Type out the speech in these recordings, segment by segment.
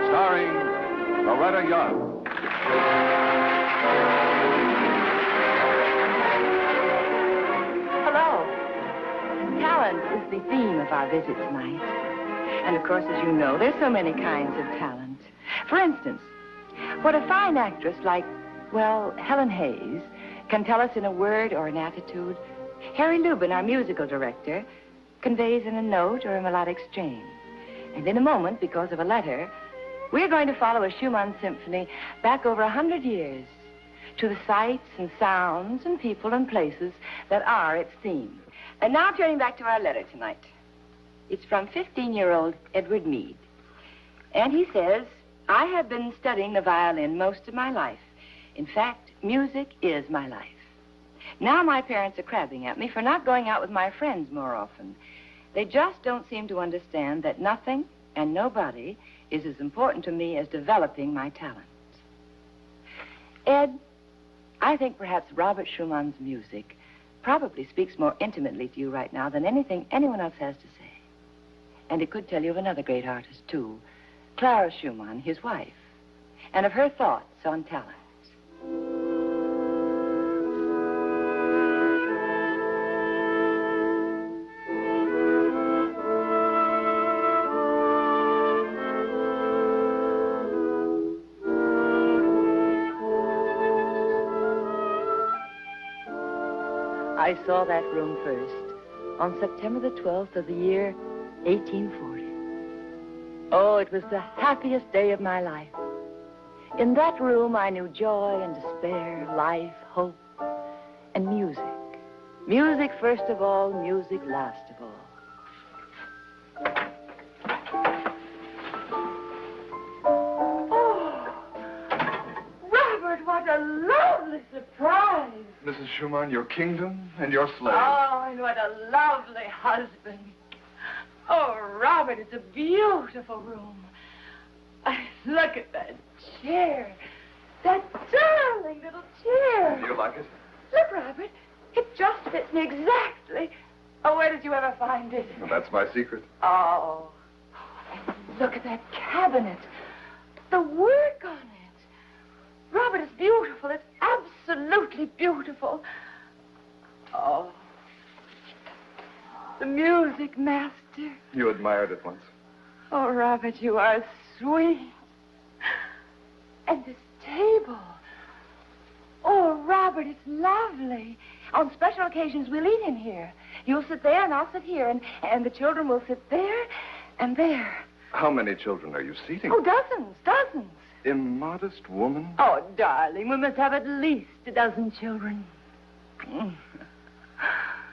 starring Loretta Young. Hello. Talent is the theme of our visit tonight. And of course, as you know, there's so many kinds of talent. For instance, what a fine actress like, well, Helen Hayes can tell us in a word or an attitude, Harry Lubin, our musical director, conveys in a note or a melodic strain. And in a moment, because of a letter, we're going to follow a Schumann symphony back over 100 years to the sights and sounds and people and places that are its theme. And now turning back to our letter tonight. It's from 15-year-old Edward Mead. And he says, I have been studying the violin most of my life. In fact, music is my life. Now my parents are crabbing at me for not going out with my friends more often. They just don't seem to understand that nothing and nobody is as important to me as developing my talent. Ed, I think perhaps Robert Schumann's music probably speaks more intimately to you right now than anything anyone else has to say. And it could tell you of another great artist, too, Clara Schumann, his wife, and of her thoughts on talent. I saw that room first on September the 12th of the year 1840. Oh, it was the happiest day of my life. In that room, I knew joy and despair, life, hope, and music. Music first of all, music last of all. What a lovely surprise. Mrs. Schumann, your kingdom and your slave. Oh, and what a lovely husband. Oh, Robert, it's a beautiful room. Look at that chair. That darling little chair. Do you like it? Look, Robert, it just fits me exactly. Oh, where did you ever find it? Well, that's my secret. Oh, and look at that cabinet. The work on it. Robert, it's beautiful. It's absolutely beautiful. Oh. The music master. You admired it once. Oh, Robert, you are sweet. And this table. Oh, Robert, it's lovely. On special occasions, we'll eat in here. You'll sit there and I'll sit here, and the children will sit there and there. How many children are you seating? Oh, dozens. Immodest woman. Oh, darling, we must have at least a dozen children.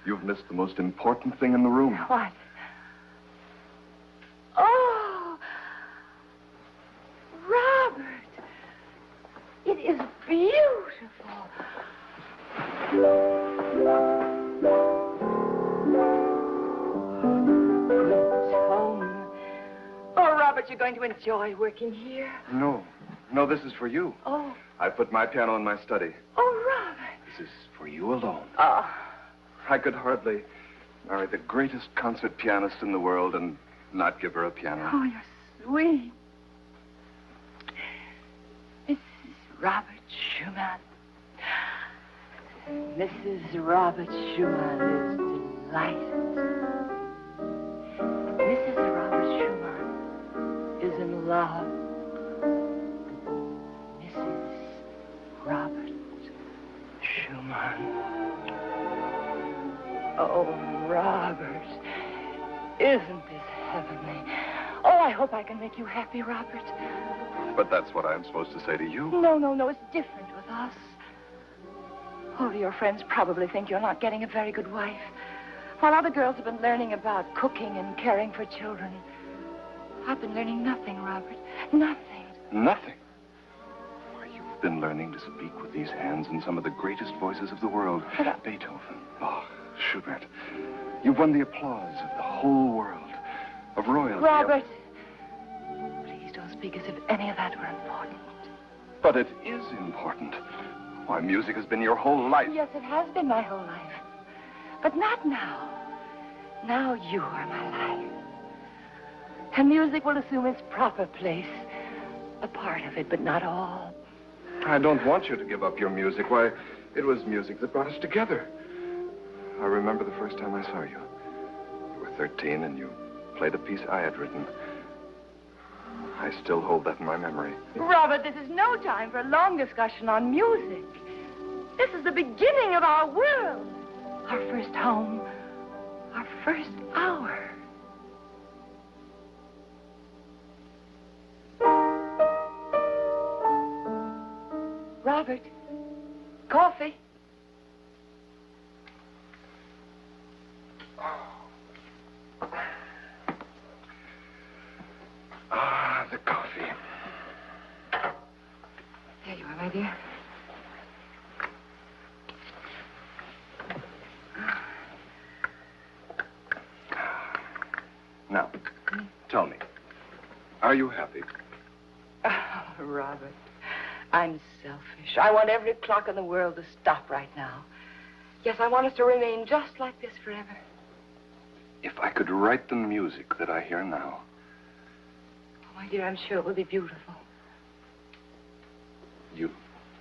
You've missed the most important thing in the room. What? Oh, Robert, it is beautiful. Good tone. Oh, Robert, you're going to enjoy working here. No, this is for you. Oh. I put my piano in my study. Oh, Robert. This is for you alone. Oh. I could hardly marry the greatest concert pianist in the world and not give her a piano. Oh, you're sweet. Mrs. Robert Schumann. Mrs. Robert Schumann is delighted. Mrs. Robert Schumann is in love. Robert Schumann. Oh, Robert, isn't this heavenly? Oh, I hope I can make you happy, Robert. But that's what I'm supposed to say to you. No, it's different with us. Oh, your friends probably think you're not getting a very good wife. While other girls have been learning about cooking and caring for children, I've been learning nothing, Robert. Nothing. Nothing? Been learning to speak with these hands in some of the greatest voices of the world. Beethoven, Bach, Schubert. You've won the applause of the whole world, of royalty. Robert, please don't speak as if any of that were important. But it is important. Why, music has been your whole life. Yes, it has been my whole life. But not now. Now you are my life. And music will assume its proper place. A part of it, but not all. I don't want you to give up your music. Why, it was music that brought us together. I remember the first time I saw you. You were 13 and you played a piece I had written. I still hold that in my memory. Robert, this is no time for a long discussion on music. This is the beginning of our world. Our first home. Our first hour. Robert, coffee. Ah, the coffee. There you are, my dear. Now, tell me, are you happy? Oh, Robert, I'm selfish. I want every clock in the world to stop right now. Yes, I want us to remain just like this forever. If I could write the music that I hear now. Oh, my dear, I'm sure it will be beautiful.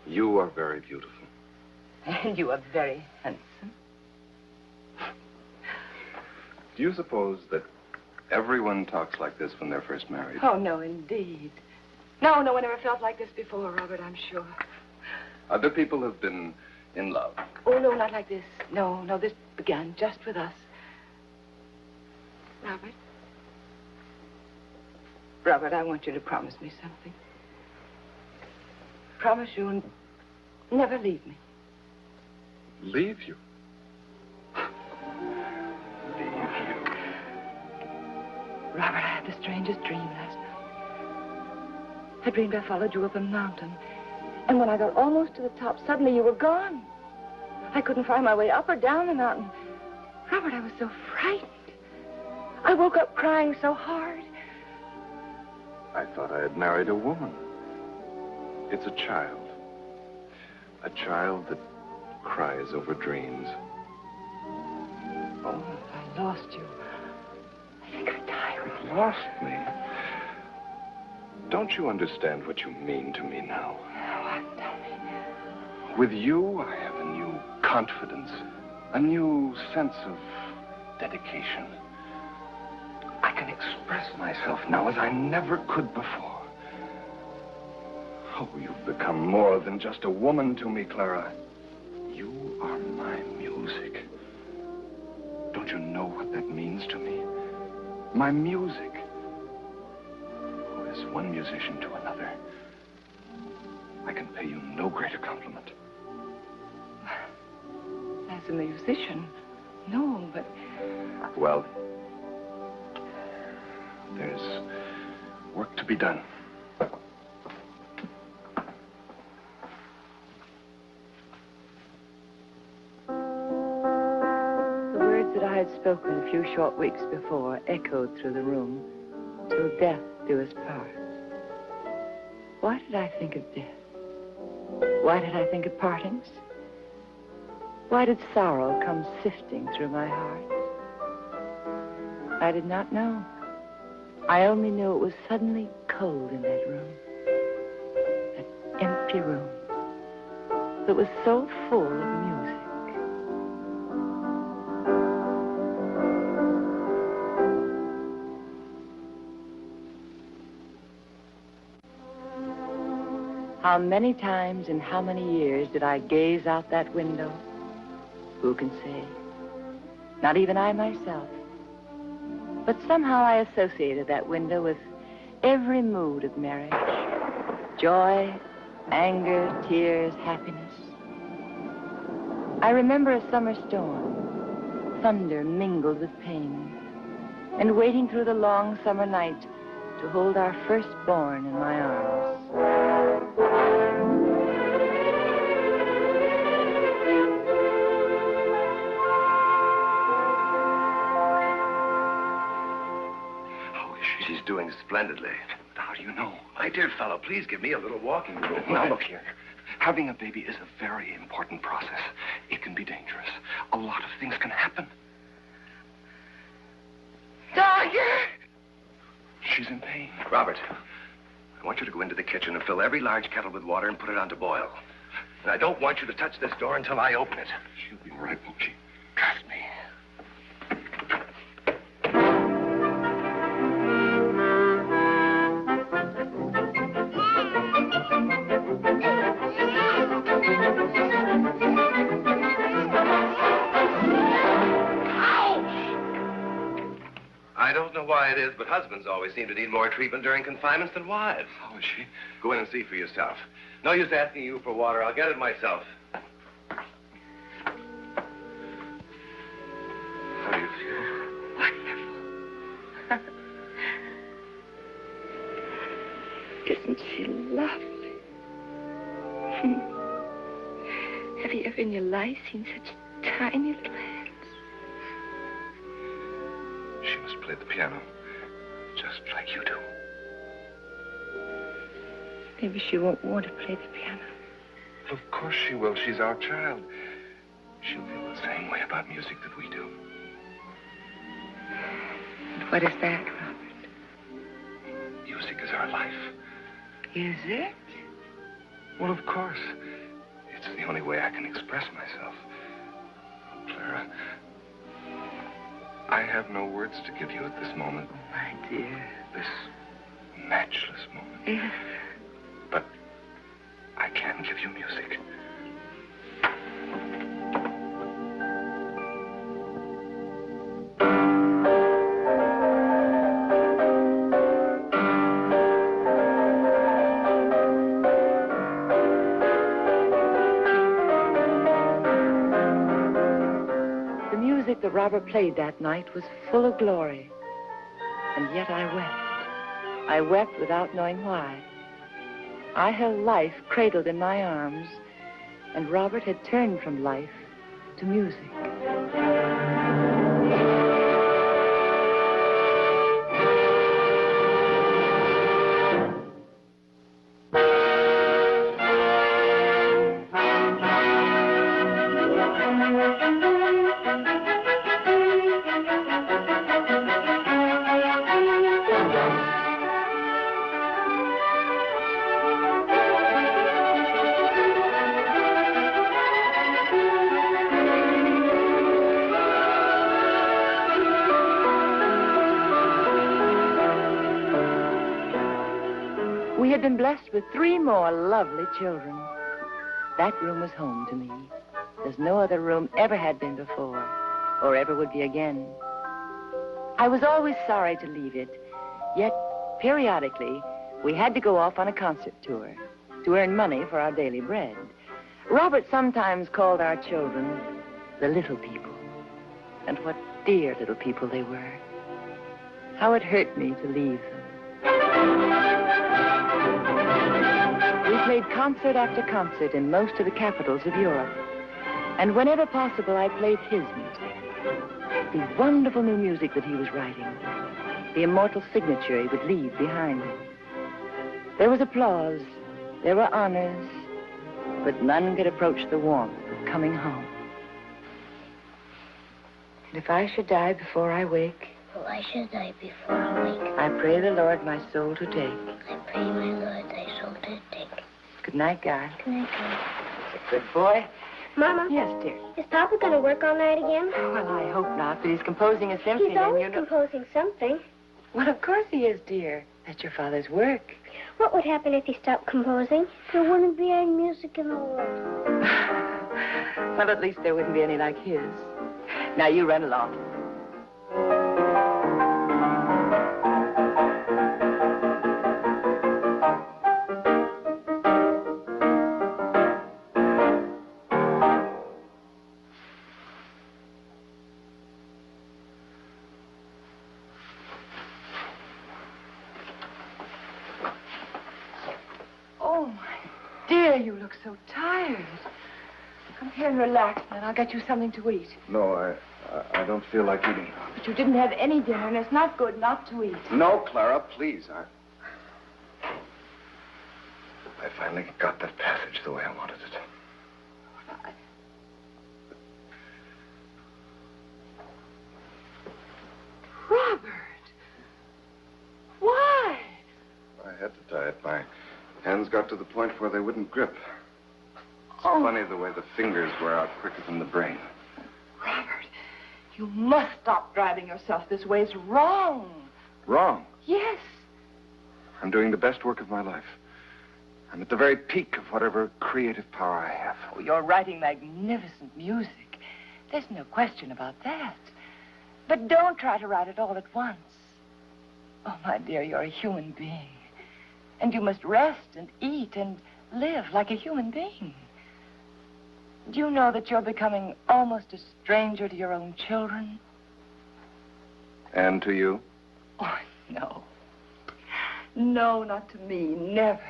You are very beautiful. And you are very handsome. Do you suppose that everyone talks like this when they're first married? Oh, no, indeed. No, no one ever felt like this before, Robert, I'm sure. Other people have been in love. Oh, no, not like this. No, no, this began just with us. Robert? Robert, I want you to promise me something. Promise you and never leave me. Leave you? Leave you? Robert, I had the strangest dream last night. I dreamed I followed you up a mountain. And when I got almost to the top, suddenly you were gone. I couldn't find my way up or down the mountain. Robert, I was so frightened. I woke up crying so hard. I thought I had married a woman. It's a child. A child that cries over dreams. Oh, if I lost you, I think I'd die. Lost me? Don't you understand what you mean to me now? What? Tell me. With you, I have a new confidence, a new sense of dedication. I can express myself now as I never could before. Oh, you've become more than just a woman to me, Clara. You are my music. Don't you know what that means to me? My music. Oh, as one musician to another, I can pay you no greater compliment. As a musician, no, but... Well, there's work to be done. The words that I had spoken a few short weeks before echoed through the room. Till death do us part. Why did I think of death? Why did I think of partings? Why did sorrow come sifting through my heart? I did not know. I only knew it was suddenly cold in that room. That empty room that was so full of music. How many times in how many years did I gaze out that window? Who can say? Not even I myself. But somehow I associated that window with every mood of marriage. Joy, anger, tears, happiness. I remember a summer storm, thunder mingled with pain, and waiting through the long summer night to hold our firstborn in my arms. She's doing splendidly. How do you know? My dear fellow, please give me a little walking room. Now, look here. Having a baby is a very important process. It can be dangerous. A lot of things can happen. Doctor! She's in pain. Robert, I want you to go into the kitchen and fill every large kettle with water and put it on to boil. And I don't want you to touch this door until I open it. She'll be all right, won't she? Trust me. I don't know why it is, but husbands always seem to need more treatment during confinements than wives. How is she? Go in and see for yourself. No use asking you for water. I'll get it myself. How do you feel? Wonderful. Isn't she lovely? Have you ever in your life seen such tiny little hands? She must play the piano, just like you do. Maybe she won't want to play the piano. Of course she will. She's our child. She'll feel the same way about music that we do. And what is that, Robert? Music is our life. Is it? Well, of course. It's the only way I can express myself. Clara, I have no words to give you at this moment. Oh, my dear. This matchless moment. Yes. But I can give you music. The music that Robert played that night was full of glory. And yet I wept. I wept without knowing why. I held life cradled in my arms, and Robert had turned from life to music. We had been blessed with 3 more lovely children. That room was home to me, as no other room ever had been before, or ever would be again. I was always sorry to leave it, yet periodically we had to go off on a concert tour to earn money for our daily bread. Robert sometimes called our children the little people, and what dear little people they were. How it hurt me to leave them. We played concert after concert in most of the capitals of Europe. And whenever possible, I played his music. The wonderful new music that he was writing. The immortal signature he would leave behind him. There was applause. There were honors. But none could approach the warmth of coming home. And if I should die before I wake, Why should I before I wake? I pray the Lord my soul to take. I pray my Lord thy soul to take. Good night, God. Good night, God. Good boy. Mama. Yes, dear. Is Papa going to work all night again? Well, I hope not, but he's composing a symphony. He's always and you know... composing something. Well, of course he is, dear. That's your father's work. What would happen if he stopped composing? There wouldn't be any music in the world. Well, at least there wouldn't be any like his. Now, you run along. Oh, my dear, you look so tired. Come here and relax, and I'll get you something to eat. No, I don't feel like eating. But you didn't have any dinner, and it's not good not to eat. No, Clara, please. I finally got that passage the way I wanted it. Robert! Why? I had to tie it. My hands got to the point where they wouldn't grip. It's Oh. funny the way the fingers wear out quicker than the brain. Robert, you must stop driving yourself this way. It's wrong. Wrong. Yes. I'm doing the best work of my life. I'm at the very peak of whatever creative power I have. Oh, you're writing magnificent music. There's no question about that. But don't try to write it all at once. Oh, my dear, you're a human being. And you must rest and eat and live like a human being. Do you know that you're becoming almost a stranger to your own children? And to you? Oh, no. No, not to me, never.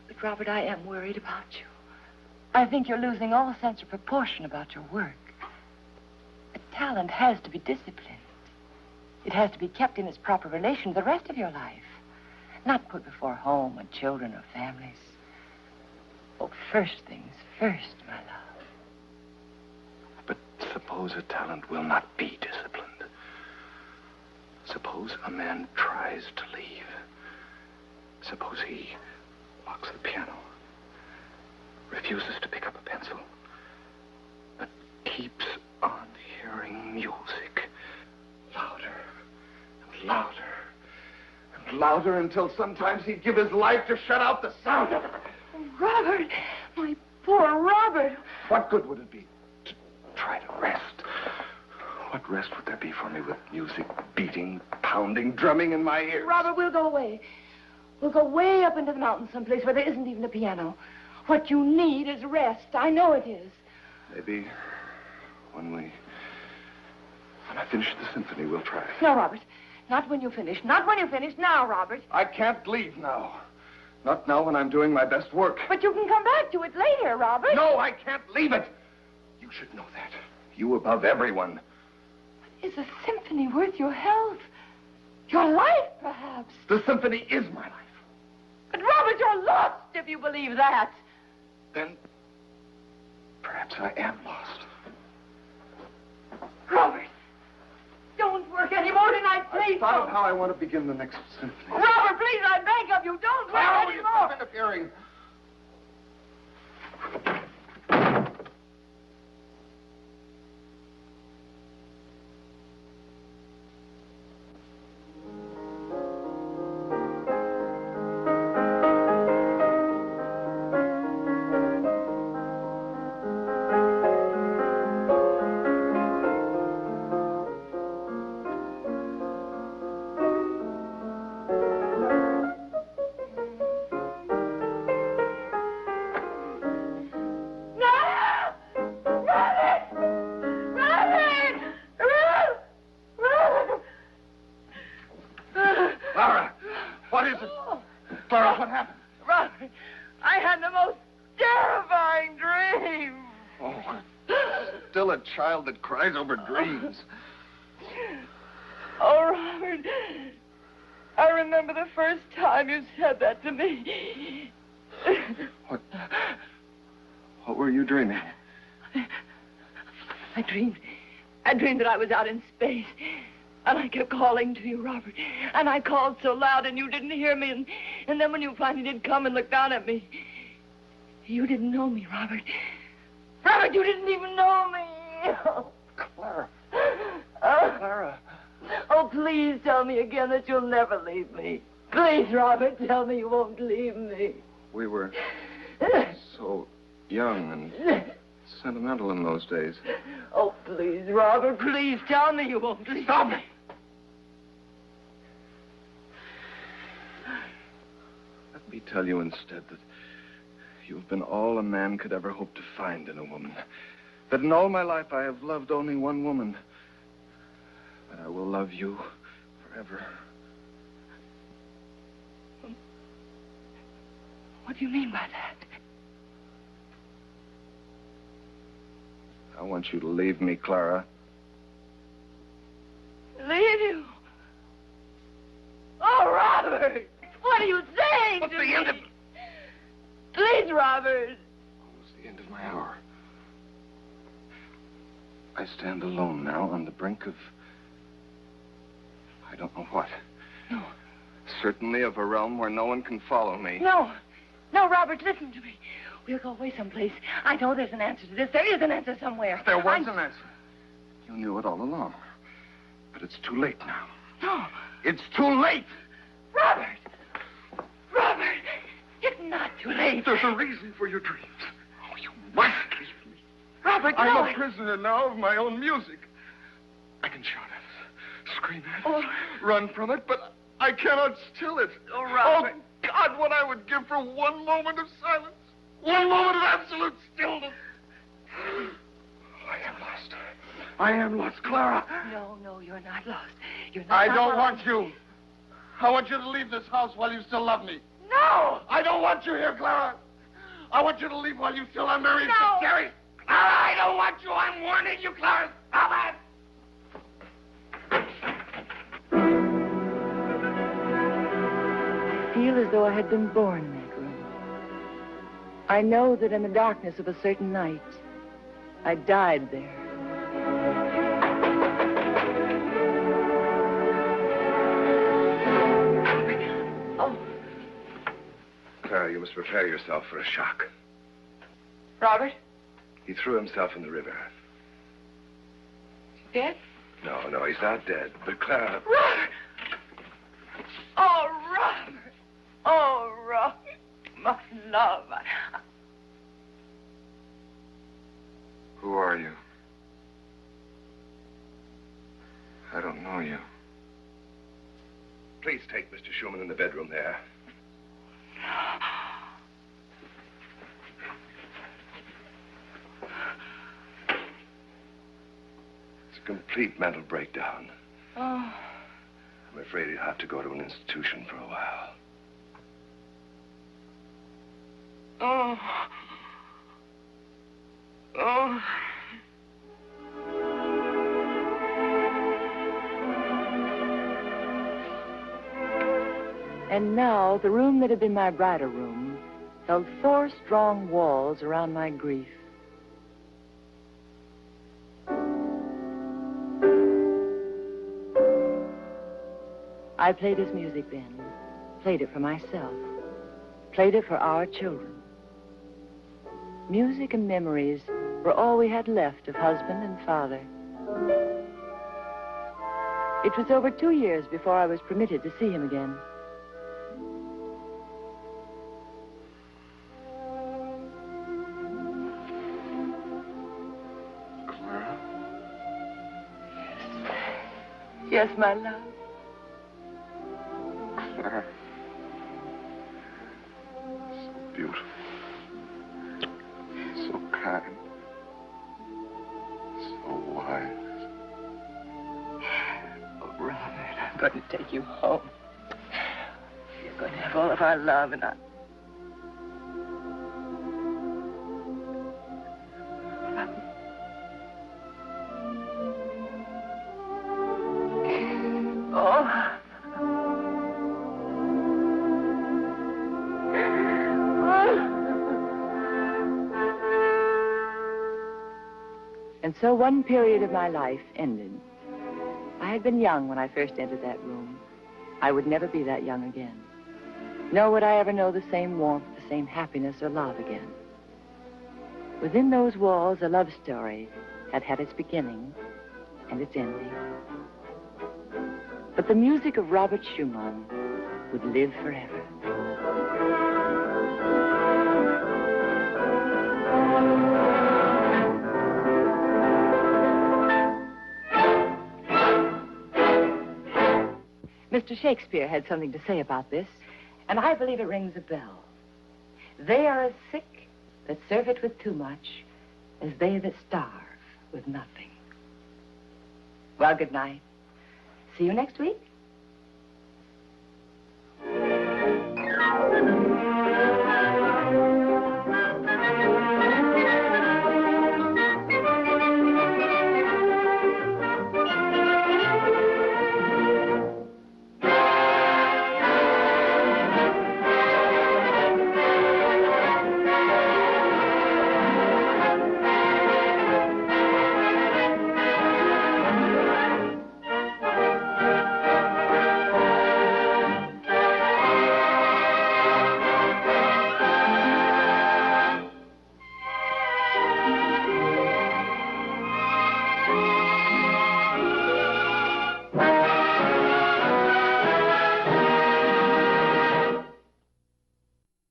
But, Robert, I am worried about you. I think you're losing all sense of proportion about your work. A talent has to be disciplined. It has to be kept in its proper relation to the rest of your life. Not put before home and children or families. Oh, first things first, my love. But suppose a talent will not be disciplined. Suppose a man tries to leave. Suppose he locks the piano, refuses to pick up a pencil, but keeps on hearing music louder and louder and louder until sometimes he'd give his life to shut out the sound of it. Oh, Robert, my poor Robert. What good would it be to try to rest? What rest would there be for me with music beating, pounding, drumming in my ears? Robert, we'll go away. We'll go way up into the mountains someplace where there isn't even a piano. What you need is rest. I know it is. Maybe when I finish the symphony, we'll try. No, Robert. Not when you finish. Not when you finish. Now, Robert. I can't leave now. Not now when I'm doing my best work. But you can come back to it later, Robert. No, I can't leave it. You should know that. You above everyone. Is a symphony worth your health? Your life, perhaps? The symphony is my life. But, Robert, you're lost if you believe that. Then perhaps I am lost. Robert, don't work anymore tonight, please. I've thought of don't. how I want to begin the next symphony. Robert, please, I beg of you, don't work Clara, will you anymore. stop interfering? Child that cries over dreams. Oh, Robert, I remember the first time you said that to me. What were you dreaming? I dreamed that I was out in space, and I kept calling to you, Robert, and I called so loud and you didn't hear me, and then when you finally did come and look down at me, you didn't know me, Robert. Robert, you didn't even know me. Oh. Clara. Clara. Oh, please tell me again that you'll never leave me. Please, Robert, tell me you won't leave me. We were so young and sentimental in those days. Oh, please, Robert, please tell me you won't leave Stop it! Let me tell you instead that you've been all a man could ever hope to find in a woman. That in all my life I have loved only one woman. But I will love you forever. What do you mean by that? I want you to leave me, Clara. Leave you? Oh, Robert! What are you saying What's to the me? end of... Please, Robert. Almost the end of my hour. I stand alone now on the brink of... I don't know what. No. Certainly of a realm where no one can follow me. No. No, Robert, listen to me. We'll go away someplace. I know there's an answer to this. There is an answer somewhere. There was an answer. You knew it all along. But it's too late now. No. It's too late! Robert! Robert! It's not too late. There's a reason for your dreams. Oh, you must leave me. Robert, no. I'm a prisoner now of my own music. I can shout at it, scream at it, run from it, but I cannot still it. Oh, Robert. Oh, God, what I would give for one moment of silence. One moment of absolute stillness. I am lost. I am lost, Clara. No, you're not lost. You're not I don't lost. want you. I want you to leave this house while you still love me. No! I don't want you here, Clara. I want you to leave while you still are married No. to Jerry. Clara, I don't want you. I'm warning you, Clara. Stop it. I feel as though I had been born in that room. I know that in the darkness of a certain night, I died there. Oh. Clara, you must prepare yourself for a shock. Robert? He threw himself in the river. Dead? No, he's not dead. But Clara... Robert! Oh, Robert! Oh, Robert, my love. Who are you? I don't know you. Please take Mr. Schumann in the bedroom there. It's a complete mental breakdown. Oh. I'm afraid he'll have to go to an institution for a while. Oh. Oh. And now, the room that had been my bridal room held 4 strong walls around my grief. I played his music then, played it for myself, played it for our children. Music and memories were all we had left of husband and father. It was over 2 years before I was permitted to see him again. Clara? Yes, my love. Clara. So beautiful. So kind. So wise. Oh, Robert, I'm going to take you home. You're going to have all of our love, and I... Oh. And so one period of my life ended. I had been young when I first entered that room. I would never be that young again. Nor would I ever know the same warmth, the same happiness or love again. Within those walls, a love story had had its beginning and its ending. But the music of Robert Schumann would live forever. Mr. Shakespeare had something to say about this, and I believe it rings a bell. They are as sick that serve it with too much as they that starve with nothing. Well, good night. See you next week.